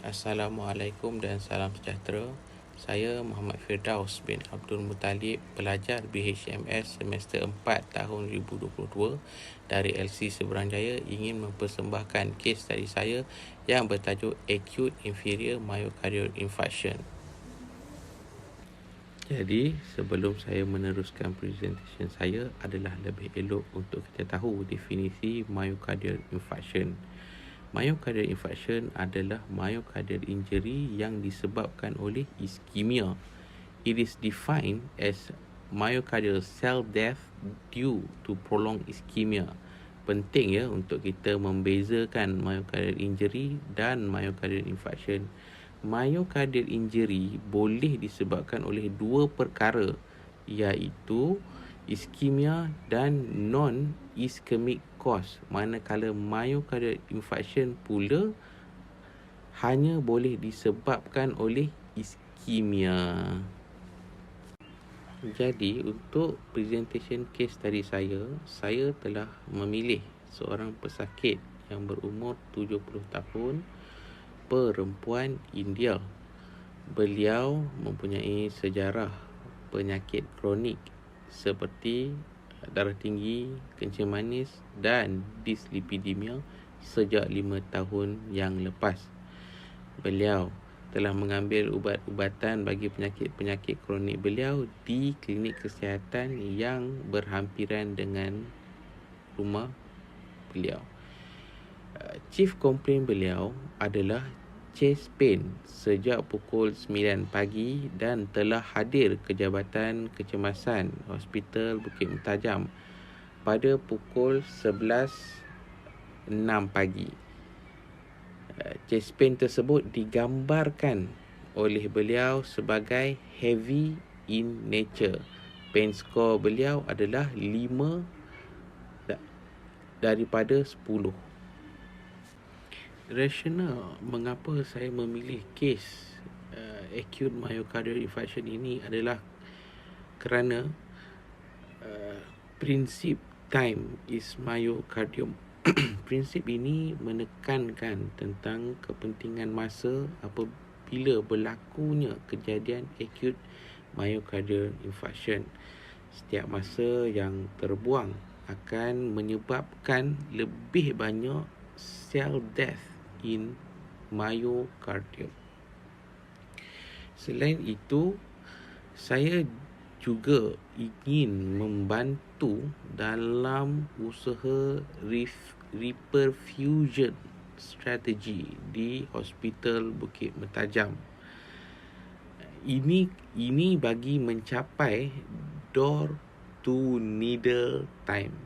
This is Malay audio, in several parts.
Assalamualaikum dan salam sejahtera. Saya Muhammad Firdaus bin Abdul Muttalib, pelajar BHMS semester 4 tahun 2022 dari LC Seberang Jaya, ingin mempersembahkan kes dari saya yang bertajuk Acute Inferior Myocardial Infarction. Jadi, sebelum saya meneruskan presentation saya, adalah lebih elok untuk kita tahu definisi myocardial infarction. Myocardial infarction adalah myocardial injury yang disebabkan oleh ischemia. It is defined as myocardial cell death due to prolonged ischemia. Penting ya untuk kita membezakan myocardial injury dan myocardial infarction. Myocardial injury boleh disebabkan oleh dua perkara, iaitu ischemia dan non-ischemic cause, manakala myocardial infarction pula hanya boleh disebabkan oleh ischemia. Jadi, untuk presentation case dari saya telah memilih seorang pesakit yang berumur 70 tahun, perempuan India. Beliau mempunyai sejarah penyakit kronik seperti darah tinggi, kencing manis dan dyslipidemia sejak 5 tahun yang lepas. Beliau telah mengambil ubat-ubatan bagi penyakit-penyakit kronik beliau di klinik kesihatan yang berhampiran dengan rumah beliau. Chief complaint beliau adalah chest pain sejak pukul 9 pagi dan telah hadir ke Jabatan Kecemasan Hospital Bukit Mentajam pada pukul 11.06 pagi. Chest pain tersebut digambarkan oleh beliau sebagai heavy in nature. Pain score beliau adalah 5 daripada 10. Rasional mengapa saya memilih kes acute myocardial infarction ini adalah kerana prinsip time is myocardium. Prinsip ini menekankan tentang kepentingan masa apabila berlakunya kejadian acute myocardial infarction. Setiap masa yang terbuang akan menyebabkan lebih banyak cell death in myocardium. Selain itu, saya juga ingin membantu dalam usaha reperfusion strategi di Hospital Bukit Mentajam. Ini bagi mencapai door to needle time.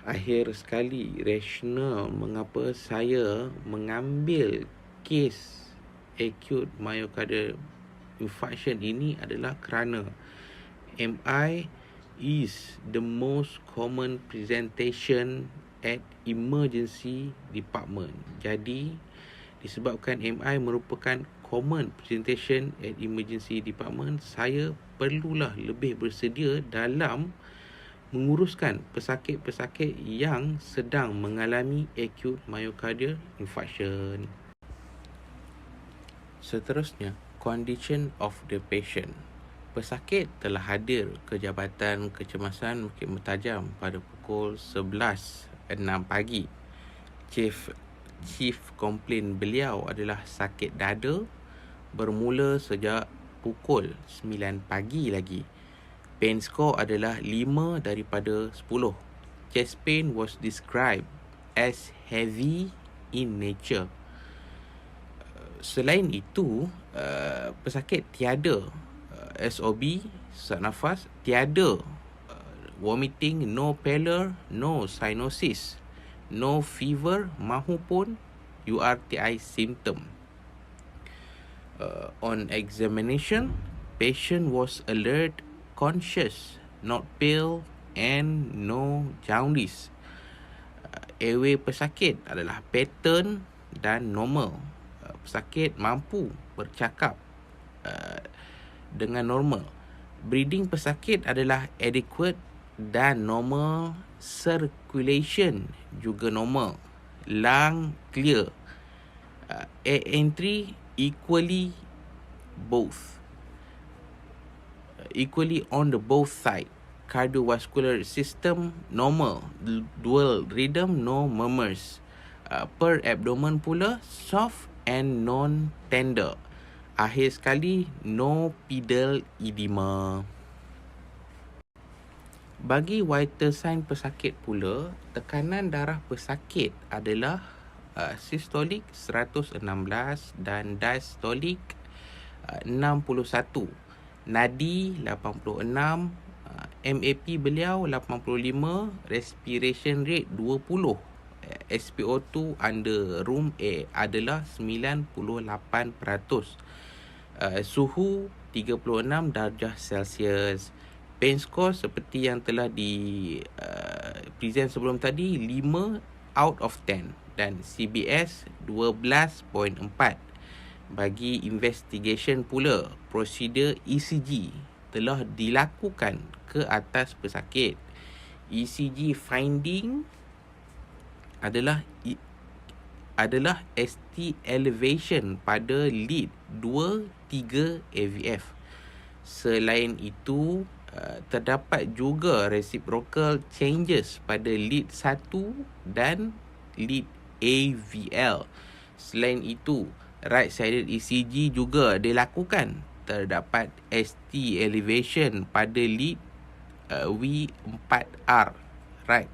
Akhir sekali, rasional mengapa saya mengambil kes acute myocardial infarction ini adalah kerana MI is the most common presentation at emergency department. Jadi, disebabkan MI merupakan common presentation at emergency department, saya perlulah lebih bersedia dalam menguruskan pesakit-pesakit yang sedang mengalami acute myocardial infarction. Seterusnya, condition of the patient. Pesakit telah hadir ke Jabatan Kecemasan Bukit Mentajam pada pukul 11.06 pagi. Chief complaint beliau adalah sakit dada bermula sejak pukul 9 pagi lagi. Pain score adalah 5 daripada 10. Chest pain was described as heavy in nature. Selain itu, pesakit tiada SOB, sesak nafas, tiada vomiting, no pallor, no cyanosis, no fever mahupun URTI symptom. On examination, patient was alert, conscious, not pale and no jaundice. Airway pesakit adalah pattern dan normal. Pesakit mampu bercakap dengan normal. Breathing pesakit adalah adequate dan normal. Circulation juga normal. Lung clear. Air entry equally on the both side. Cardiovascular system normal, dual rhythm, no murmurs. Per abdomen pula soft and non-tender. Akhir sekali, no pedal edema. Bagi vital sign pesakit pula, tekanan darah pesakit adalah sistolik 116 dan diastolik 61. Nadi 86, MAP beliau 85, respiration rate 20. SpO2 under room air adalah 98%. Suhu 36 darjah Celsius. Pain score seperti yang telah di present sebelum tadi, 5 out of 10. Dan CBS 12.4. Bagi investigation pula, prosedur ECG telah dilakukan ke atas pesakit. ECG finding adalah ST elevation pada lead 2-3 AVF. Selain itu, terdapat juga reciprocal changes pada lead 1 dan lead AVL. Selain itu, right-sided ECG juga dilakukan. Terdapat ST elevation pada lead V4R, right,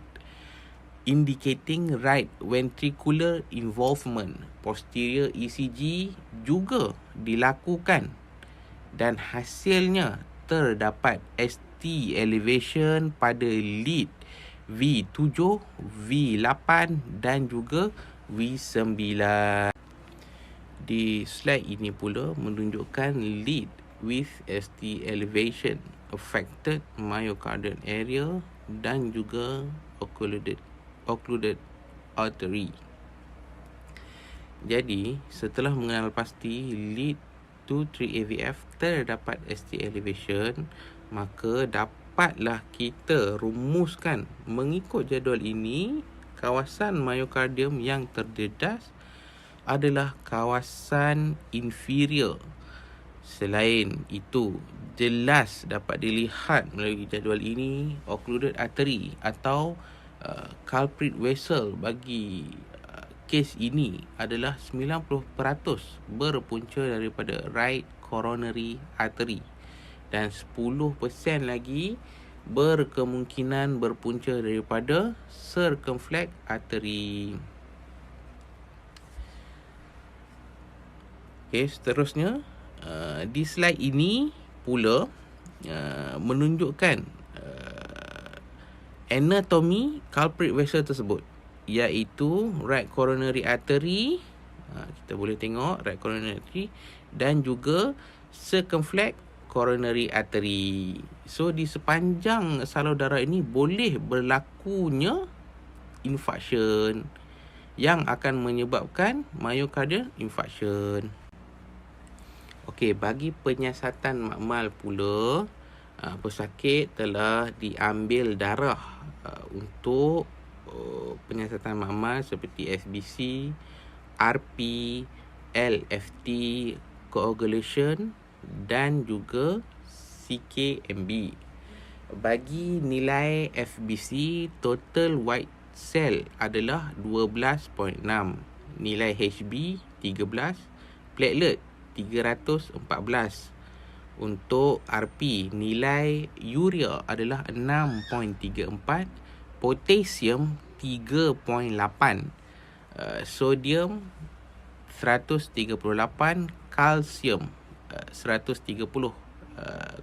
indicating right ventricular involvement. Posterior ECG juga dilakukan dan hasilnya terdapat ST elevation pada lead V7, V8 dan juga V9. Di slide ini pula menunjukkan lead with ST elevation, affected myocardial area dan juga occluded artery. Jadi, setelah mengenal pasti lead 2-3 AVF terdapat ST elevation, maka dapatlah kita rumuskan mengikut jadual ini kawasan myocardium yang terdedas adalah kawasan inferior. Selain itu, jelas dapat dilihat melalui jadual ini occluded artery atau culprit vessel bagi kes ini adalah 90% berpunca daripada right coronary artery dan 10% lagi berkemungkinan berpunca daripada circumflex artery. Okey, seterusnya di slide ini pula menunjukkan anatomi culprit vessel tersebut, iaitu right coronary artery. Kita boleh tengok right coronary artery dan juga circumflex coronary artery. So di sepanjang salur darah ini boleh berlakunya infarction yang akan menyebabkan myocardial infarction. Okey, bagi penyiasatan makmal pula, pesakit telah diambil darah untuk penyiasatan makmal seperti SBC, RP, LFT, coagulation dan juga CKMB. Bagi nilai FBC, total white cell adalah 12.6, nilai HB 13, platelet 314. Untuk RP, nilai urea adalah 6.34, potassium 3.8, sodium 138, kalsium 130.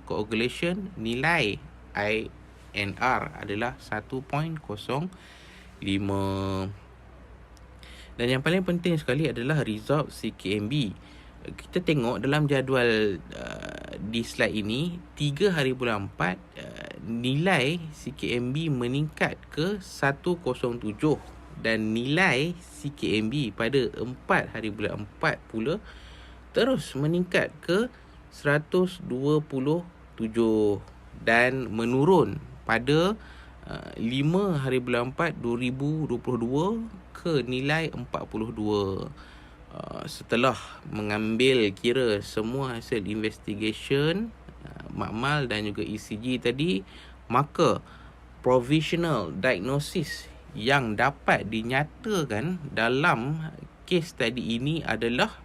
Coagulation, nilai INR adalah 1.05. Dan yang paling penting sekali adalah result CKMB. Kita tengok dalam jadual di slide ini, 3 hari bulan 4, nilai CKMB meningkat ke 107 dan nilai CKMB pada 4 hari bulan 4 pula terus meningkat ke 127 dan menurun pada 5 hari bulan 4 2022 ke nilai 42. setelah mengambil kira semua hasil investigation, makmal dan juga ECG tadi, maka provisional diagnosis yang dapat dinyatakan dalam kes tadi ini adalah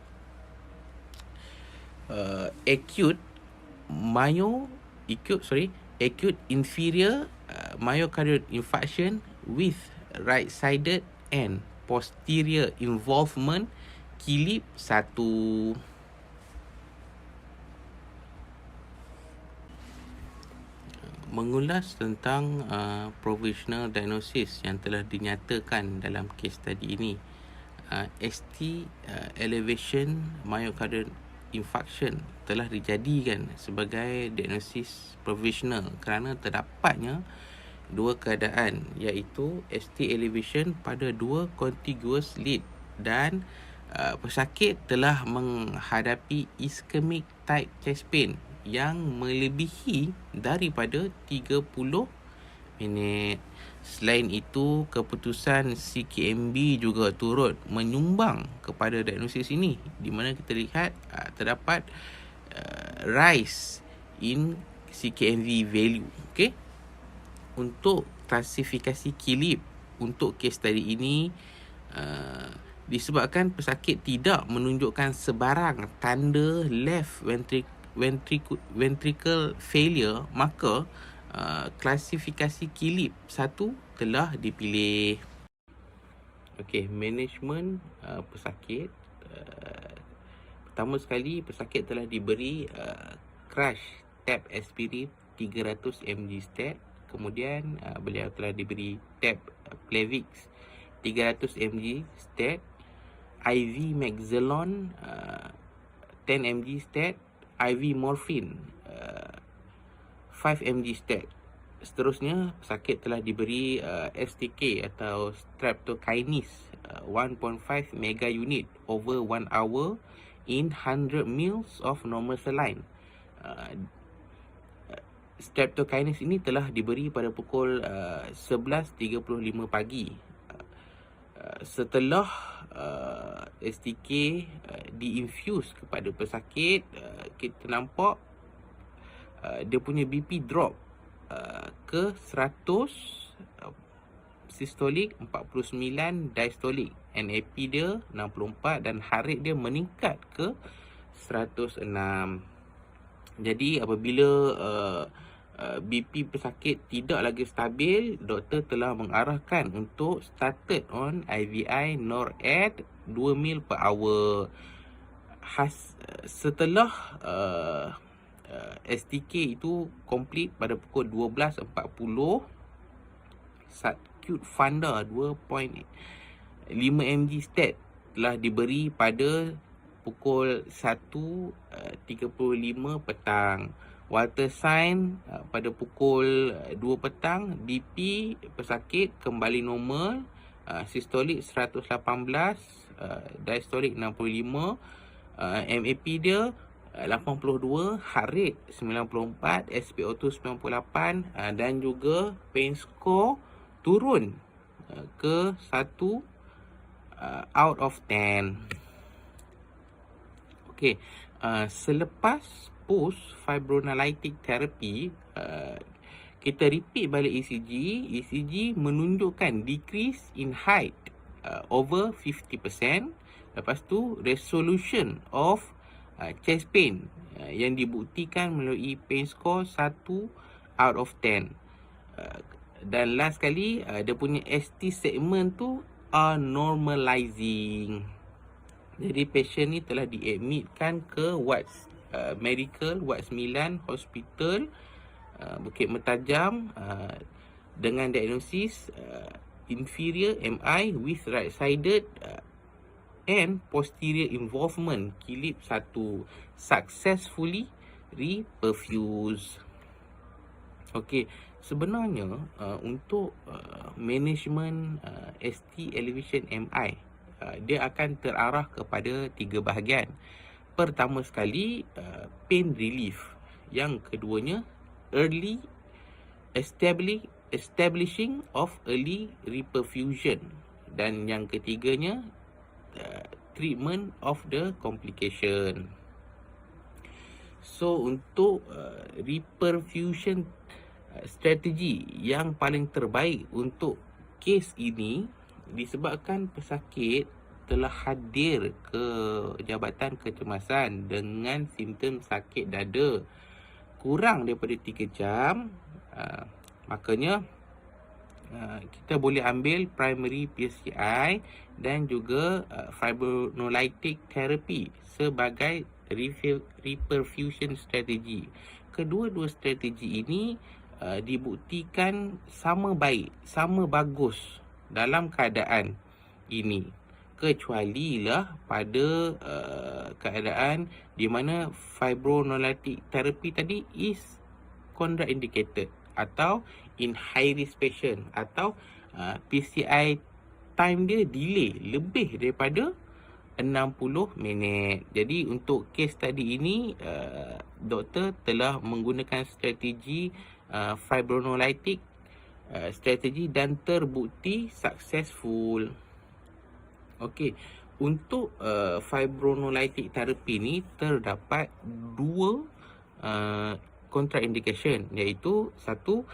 acute inferior myocardial infarction with right-sided and posterior involvement kilip 1. Mengulas tentang provisional diagnosis yang telah dinyatakan dalam kes tadi ini, ST elevation myocardial infarction telah dijadikan sebagai diagnosis provisional kerana terdapatnya dua keadaan, iaitu ST elevation pada dua contiguous lead dan pesakit telah menghadapi ischemic type chest pain yang melebihi daripada 30 minit. Selain itu, keputusan CKMB juga turut menyumbang kepada diagnosis ini, di mana kita lihat terdapat rise in CKMV value. Okay? Untuk klasifikasi kilip untuk kes tadi ini, disebabkan pesakit tidak menunjukkan sebarang tanda left ventricle failure, maka klasifikasi kilip 1 telah dipilih. Okey, management pesakit. Pertama sekali, pesakit telah diberi crash tab aspirin 300 mg stat. Kemudian beliau telah diberi tab Plavix 300 mg stat, IV Maxilon 10 mg stat, IV morphine 5 mg stat. Seterusnya, pesakit telah diberi STK atau streptokinase 1.5 mega unit over 1 hour in 100 ml of normal saline. Streptokinase ini telah diberi pada pukul 11.35 pagi. Setelah STK diinfuse kepada pesakit, kita nampak dia punya BP drop ke 100 sistolik, 49 diastolik, NAP dia 64 dan heart rate dia meningkat ke 106. Jadi apabila BP pesakit tidak lagi stabil, doktor telah mengarahkan untuk started on IVI NORAD 2 ml per hour. Setelah STK itu complete pada pukul 12.40, subacute Funda 2.5 mg stat telah diberi pada pukul 1.35 petang. Walter sign pada pukul 2 petang, BP pesakit kembali normal, sistolik 118, diastolik 65, MAP dia 82, heart rate 94, SpO2 98, dan juga pain score turun ke 1 out of 10. Okey, selepas post fibrinolytic therapy, kita repeat balik ECG. ECG menunjukkan decrease in height over 50%. Lepas tu resolution of chest pain yang dibuktikan melalui pain score 1 out of 10. Dan last sekali, dia punya ST segment tu are normalizing. Jadi patient ni telah diadmitkan ke Wards Medical, Wards 9 Hospital Bukit Mertajam dengan diagnosis inferior MI with right-sided and posterior involvement kilip 1, successfully reperfused. Okey, sebenarnya untuk management ST elevation MI, dia akan terarah kepada 3 bahagian. Pertama sekali, pain relief. Yang keduanya, early establishing of early reperfusion. Dan yang ketiganya, treatment of the complication. So untuk reperfusion strategi yang paling terbaik untuk kes ini disebabkan pesakit telah hadir ke jabatan kecemasan dengan simptom sakit dada kurang daripada 3 jam, makanya kita boleh ambil primary PCI dan juga fibrinolytic therapy sebagai reperfusion strategi. Kedua-dua strategi ini dibuktikan sama baik, sama bagus dalam keadaan ini, kecuali lah pada keadaan di mana fibrinolytic therapy tadi is contraindicated atau in high risk patient, atau PCI time dia delay lebih daripada 60 minit. Jadi untuk kes tadi ini doktor telah menggunakan strategi fibrinolytic strategi dan terbukti successful. Okey, untuk fibrinolytic therapy ni terdapat dua contraindication, iaitu satu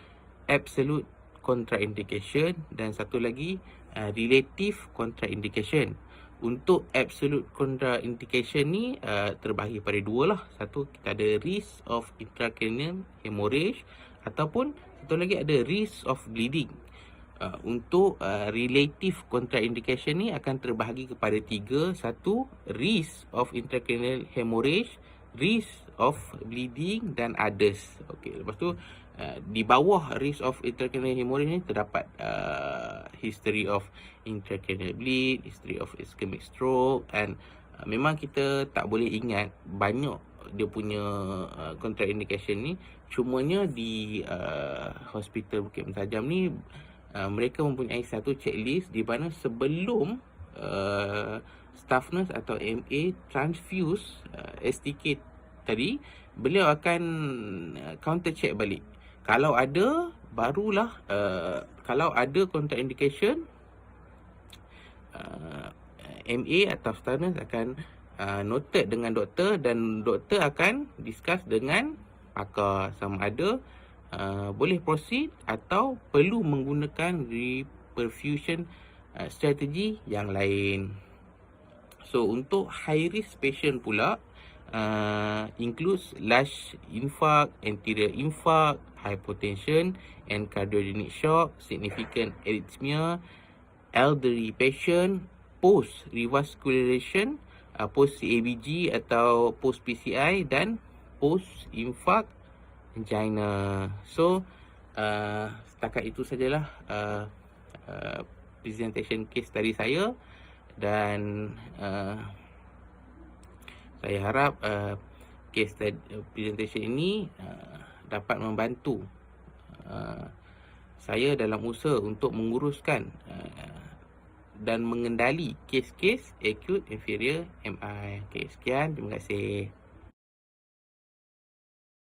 absolute contraindication dan satu lagi relative contraindication. Untuk absolute contraindication ni terbahagi pada dua lah. Satu, kita ada risk of intracranial hemorrhage, ataupun satu lagi ada risk of bleeding. Untuk relative contraindication ni akan terbahagi kepada tiga. Satu, risk of intracranial hemorrhage, risk of bleeding dan others. Okey, lepas tu di bawah risk of intracranial hemorrhage ni terdapat history of intracranial bleed, history of ischemic stroke, and memang kita tak boleh ingat banyak dia punya contraindication ni. Cumanya di hospital Bukit Mentajam ni mereka mempunyai satu checklist di mana sebelum staff nurse atau MA transfuse STK tadi, beliau akan counter check balik. Kalau ada, barulah kalau ada contraindication, MA atau staff nurse akan noted dengan doktor, dan doktor akan discuss dengan pakar sama ada boleh proceed atau perlu menggunakan reperfusion strategi yang lain. So untuk high risk patient pula includes large infarct, anterior infarct, hypotension and cardiogenic shock, significant arrhythmia, elderly patient, post revascularization, post CABG atau post PCI, dan post infarct angina. So setakat itu sajalah presentation case dari saya, dan saya harap case presentation ini dapat membantu saya dalam usaha untuk menguruskan dan mengendali kes-kes acute inferior MI. Okay, sekian, terima kasih.